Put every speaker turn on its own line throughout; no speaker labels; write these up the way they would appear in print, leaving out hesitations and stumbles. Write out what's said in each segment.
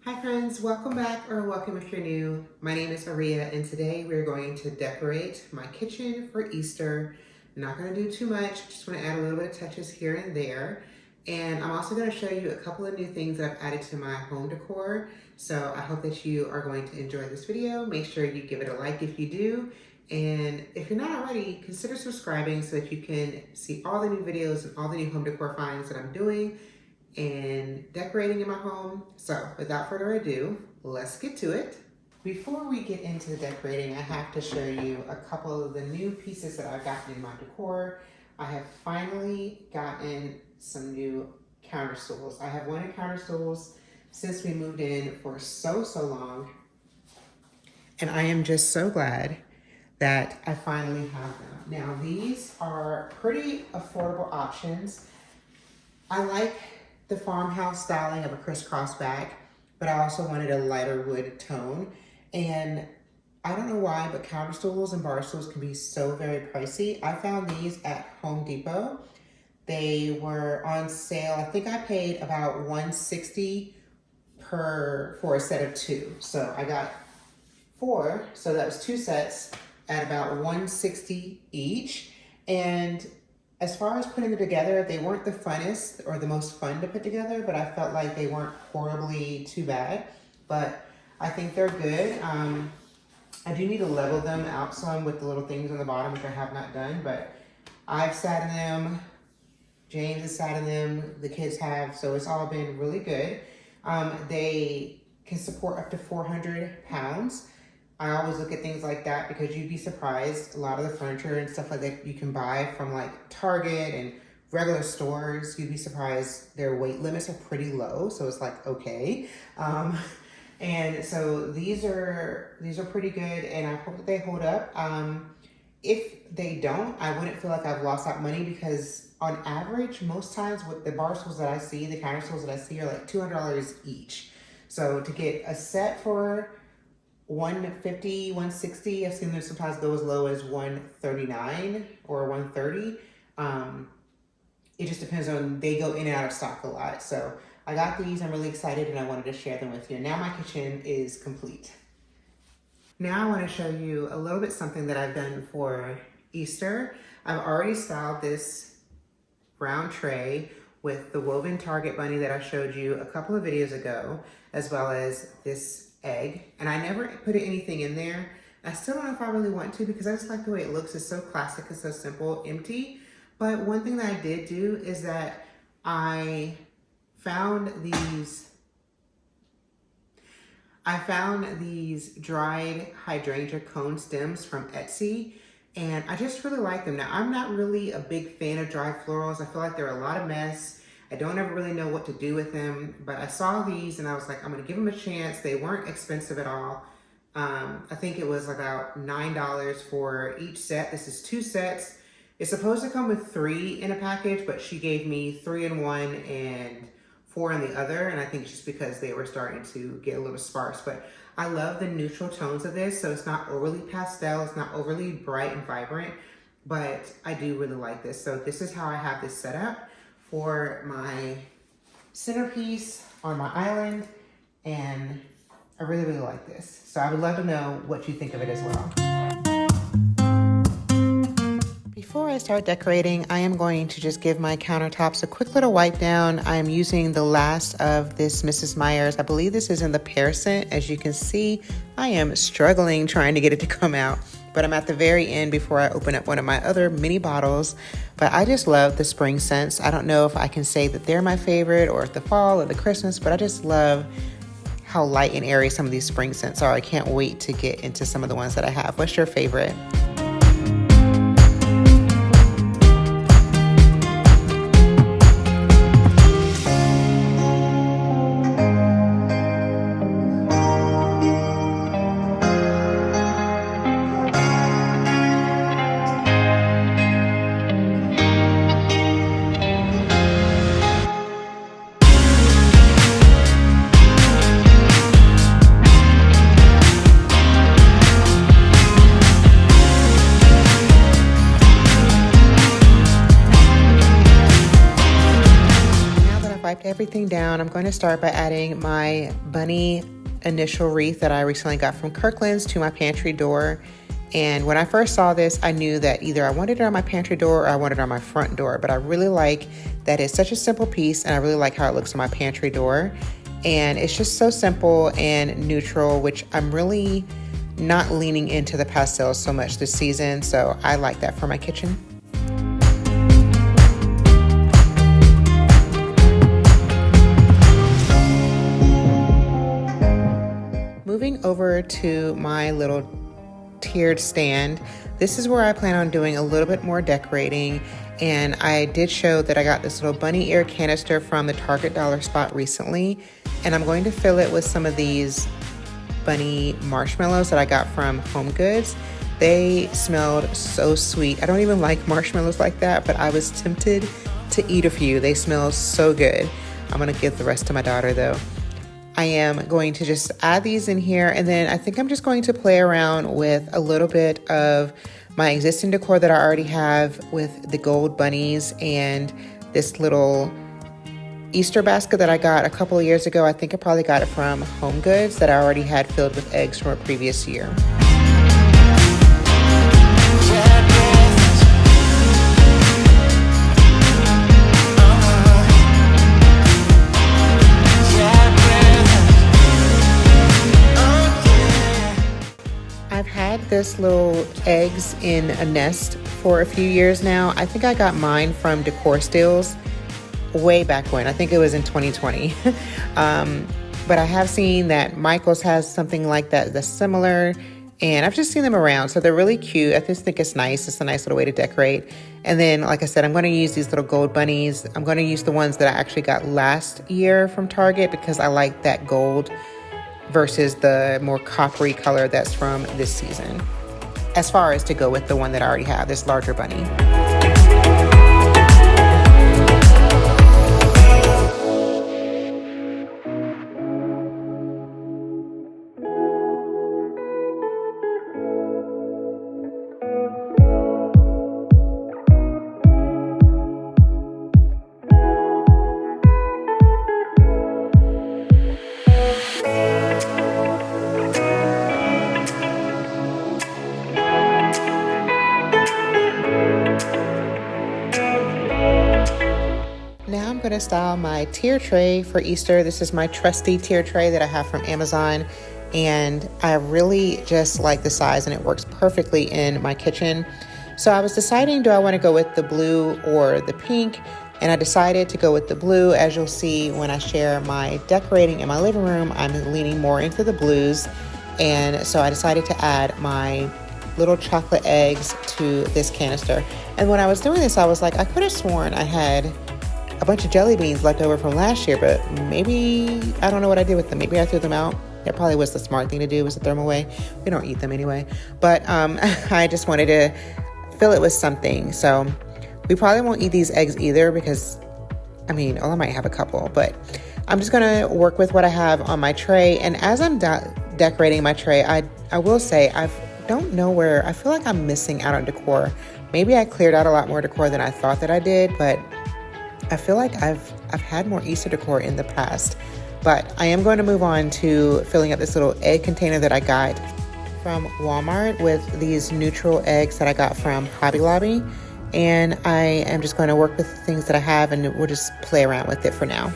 Hi friends, welcome back or welcome if you're new. My name is Maria and today we're going to decorate my kitchen for Easter. I'm not going to do too much, just want to add a little bit of touches here and there. And I'm also going to show you a couple of new things that I've added to my home decor. So I hope that you are going to enjoy this video. Make sure you give it a like if you do. And if you're not already, consider subscribing so that you can see all the new videos and all the new home decor finds that I'm doing and decorating in my home. So without further ado, let's get to it. Before we get into the decorating, I have to show you a couple of the new pieces that I've gotten in my decor. I have finally gotten some new counter stools. I have wanted counter stools since we moved in for so long. And I am just so glad that I finally have them. Now these are pretty affordable options. I like the farmhouse styling of a crisscross back, but I also wanted a lighter wood tone. And I don't know why, but counter stools and bar stools can be so very pricey. I found these at Home Depot. They were on sale. I think I paid about $160 for a set of two. So I got four, so that was two sets at about $160 each. And as far as putting them together, they weren't the funnest or the most fun to put together, but I felt like they weren't horribly too bad. But I think they're good. I do need to level them out some with the little things on the bottom, which I have not done, but I've sat in them, James has sat in them, the kids have, so it's all been really good. They can support up to 400 pounds. I always look at things like that because you'd be surprised. A lot of the furniture and stuff like that you can buy from like Target and regular stores, you'd be surprised their weight limits are pretty low. So it's like, okay. And so these are pretty good and I hope that they hold up. If they don't, I wouldn't feel like I've lost that money because on average, most times with the bar stools that I see, the counter stools that I see are like $200 each. So to get a set for $150, $160, I've seen them sometimes go as low as $139 or $130. It just depends on, they go in and out of stock a lot. So I got these, I'm really excited and I wanted to share them with you. Now my kitchen is complete. Now I want to show you a little bit something that I've done for Easter. I've already styled this round tray with the woven Target bunny that I showed you a couple of videos ago, as well as this egg. And I never put anything in there. I still don't know if I really want to because I just like the way it looks. It's so classic, it's so simple, empty. But one thing that I did do is that I found these dried hydrangea cone stems from Etsy, and I just really like them. Now, I'm not really a big fan of dried florals. I feel like they're a lot of mess. I don't ever really know what to do with them, but I saw these and I was like, I'm gonna give them a chance. They weren't expensive at all. I think it was about $9 for each set. This is two sets. It's supposed to come with 3 in a package, but she gave me 3 in one and 4 in the other, and I think it's just because they were starting to get a little sparse. But I love the neutral tones of this, so it's not overly pastel, it's not overly bright and vibrant, but I do really like this. So this is how I have this set up for my centerpiece on my island, and I really like this. So I would love to know what you think of it as well. Before I start decorating, I am going to just give my countertops a quick little wipe down. I am using the last of this Mrs. Meyer's. I believe this is in the pear scent. As you can see, I am struggling trying to get it to come out, but I'm at the very end before I open up one of my other mini bottles. But I just love the spring scents. I don't know if I can say that they're my favorite or the fall or the Christmas, but I just love how light and airy some of these spring scents are. I can't wait to get into some of the ones that I have. What's your favorite? wiped everything down, I'm going to start by adding my bunny initial wreath that I recently got from Kirkland's to my pantry door. And when I first saw this, I knew that either I wanted it on my pantry door or I wanted it on my front door. But I really like that it's such a simple piece, and I really like how it looks on my pantry door. And it's just so simple and neutral, which I'm really not leaning into the pastels so much this season. So I like that for my kitchen. Moving over to my little tiered stand, this is where I plan on doing a little bit more decorating. And I did show that I got this little bunny ear canister from the Target dollar spot recently, and I'm going to fill it with some of these bunny marshmallows that I got from Home Goods. They smelled so sweet. I don't even like marshmallows like that, but I was tempted to eat a few. They smell so good. I'm gonna give the rest to my daughter though. I am going to just add these in here, and then I think I'm just going to play around with a little bit of my existing decor that I already have with the gold bunnies and this little Easter basket that I got a couple of years ago. I think I probably got it from Home Goods that I already had filled with eggs from a previous year. I've had this little eggs in a nest for a few years now. I think I got mine from Decor Stools way back when. I think it was in 2020. But I have seen that Michael's has something like that that's similar, and I've just seen them around. So they're really cute. I just think it's nice. It's a nice little way to decorate. And then, like I said, I'm going to use these little gold bunnies. I'm going to use the ones that I actually got last year from Target because I like that gold versus the more coppery color that's from this season, as far as to go with the one that I already have, this larger bunny. Now I'm going to style my tier tray for Easter. This is my trusty tier tray that I have from Amazon, and I really just like the size, and it works perfectly in my kitchen. So I was deciding, do I want to go with the blue or the pink? And I decided to go with the blue. As you'll see when I share my decorating in my living room, I'm leaning more into the blues. And so I decided to add my little chocolate eggs to this canister. And when I was doing this, I was like, I could have sworn I had a bunch of jelly beans left over from last year, but maybe I don't know what I did with them. Maybe I threw them out. That probably was the smart thing to do, was to throw them away. We don't eat them anyway. But I just wanted to fill it with something. So we probably won't eat these eggs either because, I might have a couple, but I'm just going to work with what I have on my tray. And as I'm decorating my tray, I will say I don't know where, I feel like I'm missing out on decor. Maybe I cleared out a lot more decor than I thought that I did, but I feel like I've had more Easter decor in the past. But I am going to move on to filling up this little egg container that I got from Walmart with these neutral eggs that I got from Hobby Lobby. And I am just going to work with the things that I have, and we'll just play around with it for now.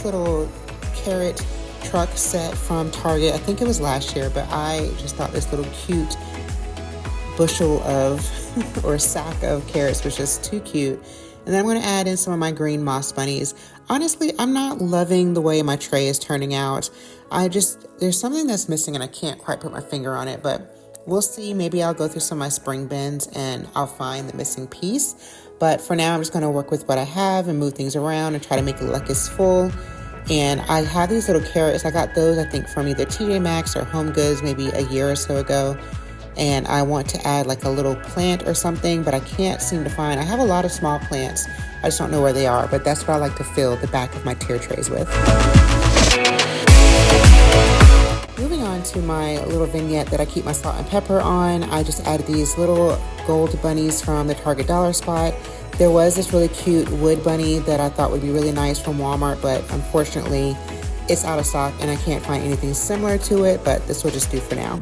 Little carrot truck set from Target. I think it was last year, but I just thought this little cute bushel of or sack of carrots was just too cute. And then I'm going to add in some of my green moss bunnies. Honestly, I'm not loving the way my tray is turning out. There's something that's missing and I can't quite put my finger on it, but we'll see. Maybe I'll go through some of my spring bins and I'll find the missing piece. But for now, I'm just going to work with what I have and move things around and try to make it look like it's full. And I have these little carrots. I got those, I think, from either TJ Maxx or Home Goods maybe a year or so ago. and I want to add like a little plant or something, but I can't seem to find. I have a lot of small plants. I just don't know where they are, but that's what I like to fill the back of my tier trays with. Moving on to my little vignette that I keep my salt and pepper on, I just added these little gold bunnies from the Target dollar spot. There was this really cute wood bunny that I thought would be really nice from Walmart, but unfortunately it's out of stock and I can't find anything similar to it, but this will just do for now.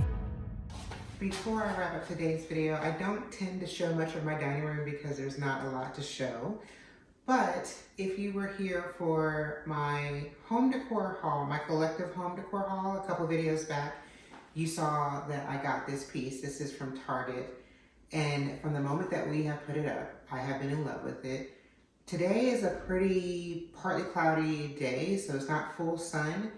Before I wrap up today's video, I don't tend to show much of my dining room because there's not a lot to show. But if you were here for my home decor haul, my collective home decor haul a couple videos back, you saw that I got this piece. This is from Target. And from the moment that we have put it up, I have been in love with it. Today is a pretty partly cloudy day, so it's not full sun.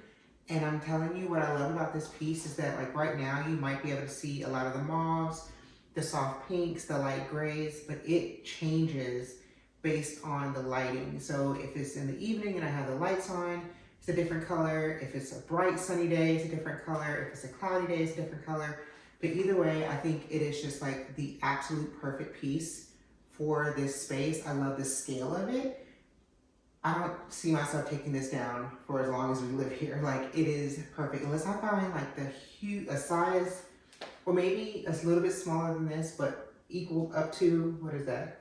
And I'm telling you, what I love about this piece is that like right now, you might be able to see a lot of the mauves, the soft pinks, the light grays, but it changes based on the lighting. So if it's in the evening and I have the lights on, it's a different color. If it's a bright sunny day, it's a different color. If it's a cloudy day, it's a different color. But either way, I think it is just like the absolute perfect piece for this space. I love the scale of it. I don't see myself taking this down for as long as we live here. Like, it is perfect. Unless I find like a size, or maybe a little bit smaller than this, but equal up to, what is that?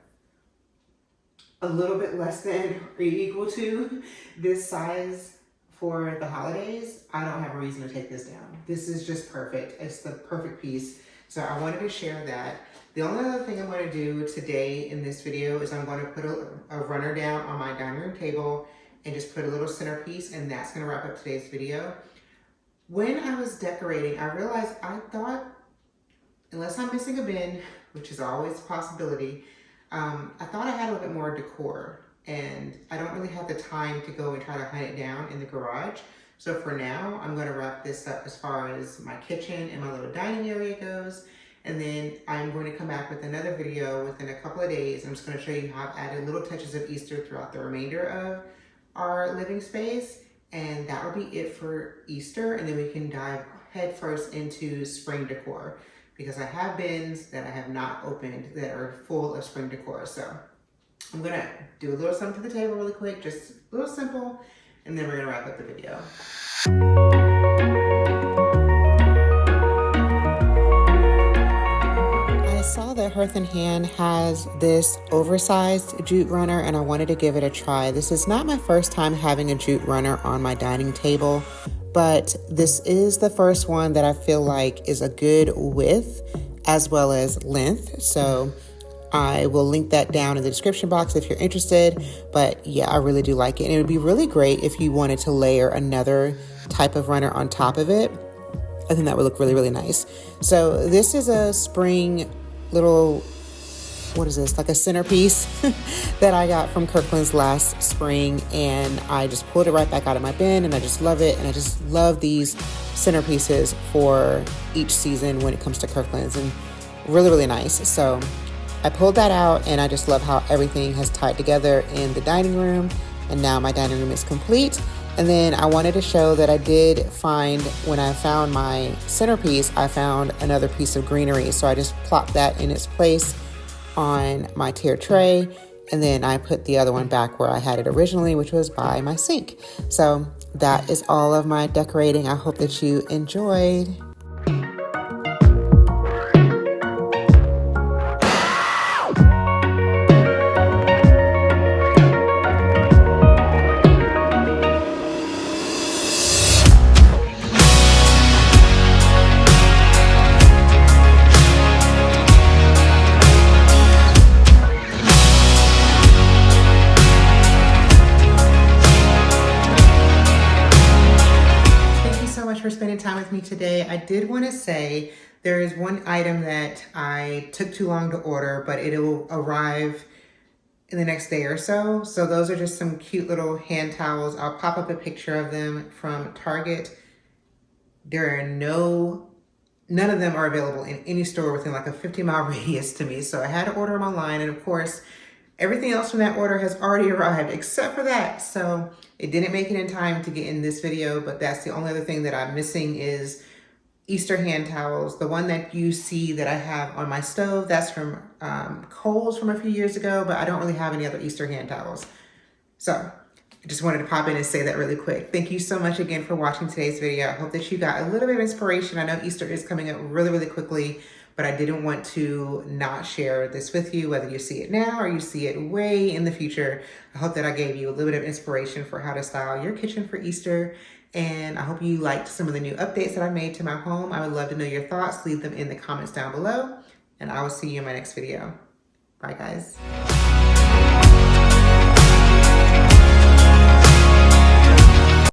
A little bit less than or equal to this size for the holidays, I don't have a reason to take this down. This is just perfect. It's the perfect piece. So I wanted to share that. The only other thing I'm going to do today in this video is I'm going to put a runner down on my dining room table and just put a little centerpiece, and that's going to wrap up today's video. When I was decorating, I realized I thought, unless I'm missing a bin, which is always a possibility, I thought I had a little bit more decor, and I don't really have the time to go and try to hunt it down in the garage. So for now, I'm going to wrap this up as far as my kitchen and my little dining area goes. And then I'm going to come back with another video within a couple of days. I'm just going to show you how I've added little touches of Easter throughout the remainder of our living space. And that will be it for Easter. And then we can dive headfirst into spring decor, because I have bins that I have not opened that are full of spring decor. So I'm gonna do a little something to the table really quick, just a little simple, and then we're gonna wrap up the video. I saw that Hearth and Hand has this oversized jute runner, and I wanted to give it a try. This is not my first time having a jute runner on my dining table, but this is the first one that I feel like is a good width as well as length. So I will link that down in the description box if you're interested. But yeah, I really do like it. And it would be really great if you wanted to layer another type of runner on top of it. I think that would look really, really nice. So this is a spring little, what is this, like a centerpiece that I got from Kirkland's last spring, and I just pulled it right back out of my bin, and I just love it. And I just love these centerpieces for each season when it comes to Kirkland's, and really, really nice. So I pulled that out, and I just love how everything has tied together in the dining room, and now my dining room is complete. And then I wanted to show that I did find, when I found my centerpiece, I found another piece of greenery. So I just plopped that in its place on my tier tray, and then I put the other one back where I had it originally, which was by my sink. So that is all of my decorating. I hope that you enjoyed. For spending time with me today. I did want to say there is one item that I took too long to order, but it will arrive in the next day or so. So those are just some cute little hand towels. I'll pop up a picture of them from Target. There are none of them are available in any store within like a 50-mile radius to me. So I had to order them online, and of course, everything else from that order has already arrived except for that. So it didn't make it in time to get in this video, but that's the only other thing that I'm missing is Easter hand towels. The one that you see that I have on my stove, that's from Kohl's from a few years ago, but I don't really have any other Easter hand towels. So I just wanted to pop in and say that really quick. Thank you so much again for watching today's video. I hope that you got a little bit of inspiration. I know Easter is coming up really, really quickly, but I didn't want to not share this with you, whether you see it now or you see it way in the future. I hope that I gave you a little bit of inspiration for how to style your kitchen for Easter. And I hope you liked some of the new updates that I made to my home. I would love to know your thoughts. Leave them in the comments down below, and I will see you in my next video. Bye, guys.